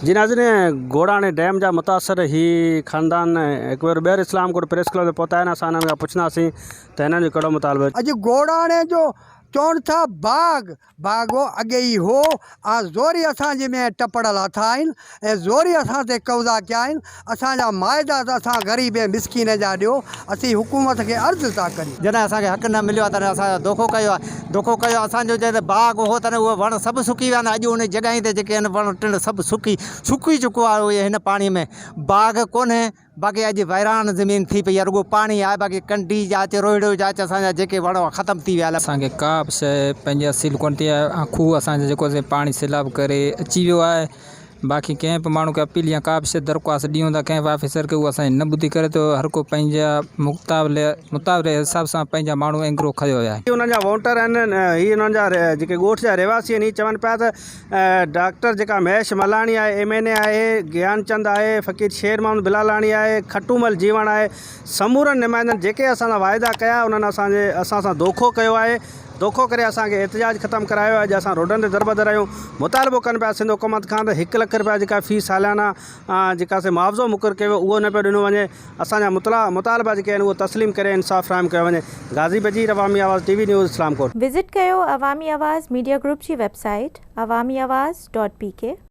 जी नाज़रीन, गोड़ाने डैम जा मुतासर ही खानदान एक बार ॿीहर इस्लामकोट प्रेस क्लब में पहुता आहिनि। असां हिननि खां पुछंदासीं त हिननि जो कहिड़ो मुतालबो आहे। अॼु गोड़ाणे जो चवनि था बाग वो अॻे ई हो ज़ोरी असांजे में टपड़ल हथा आहिनि ऐं ज़ोरी असां ते कब्ज़ा कया आहिनि। असांजा माइदा त असां ग़रीब ऐं मिसकिन जा ॾियो। असीं हुकूमत खे अर्ज़ु था करियूं। जॾहिं असांखे हक़ न मिलियो आहे तॾहिं असां धोखो कयो आहे। धोखो कयो असांजो जॾहिं बाग हो तॾहिं उहो वण सभु सुकी विया आहिनि। अॼु उन जॻहि ते जेके आहिनि वण टिण सभु सुकी चुको आहे। उहे हिन पाणीअ में बाग कोन्हे, बाक़ी अॼु वैरान ज़मीन थी पई आहे। रुगो पाणी आहे, बाक़ी कंडी जाच रोहिड़ो जाच असांजा जेके वण ख़तमु थी विया आहिनि। असांखे का बि शइ पंहिंजी असील कोन थी आहे। खूह असांजो जेको पाणी सैलाब करे अची वियो आहे। बाक़ी कंहिं बि माण्हू खे अपील या का बि शइ दरख़्वास्त ॾियूं था कंहिं बि ऑफिसर खे, उहो असांजी न ॿुधी करे थो। हर को पंहिंजा मुताबिले हिसाब सां पंहिंजा माण्हू एंग्रो खयो आहे। उन्हनि जा वोटर आहिनि, हीअ उन्हनि जा जेके ॻोठ जा रहवासी आहिनि, हीअ चवनि पिया त डॉक्टर जेका महेश मलाणी आहे, MNA आहे, ज्ञानचंद आहे, फ़कीर शेर मोहम्मद बिलालाणी आहे, खटूमल जीवण आहे, समूरनि नुमाइंदनि जेके असां वाइदा कया उन्हनि असां सां धोखो कयो आहे। धोखो करे असांखे एहतजाज ख़तमु करायो आहे। अॼु असां रोडनि ते दरबदर आहियूं। मुतालबो कनि पिया सिंध हुकूमत खां त 1 लख रुपया जेका फ़ीस सालियाना जेका से मुआवज़ो मुक़ररु कयो उहो न पियो ॾिनो वञे। असांजा मुतालबा जेके आहिनि उहो तस्लीम करे इंसाफ़ फ़राहम कयो वञे। गाज़ी बजीर, अवामी आवाज़ TV न्यूज़, इस्लामकोट। विज़िट कयो अवामी आवाज़ मीडिया ग्रुप जी वेबसाइट awamiawaz.pk।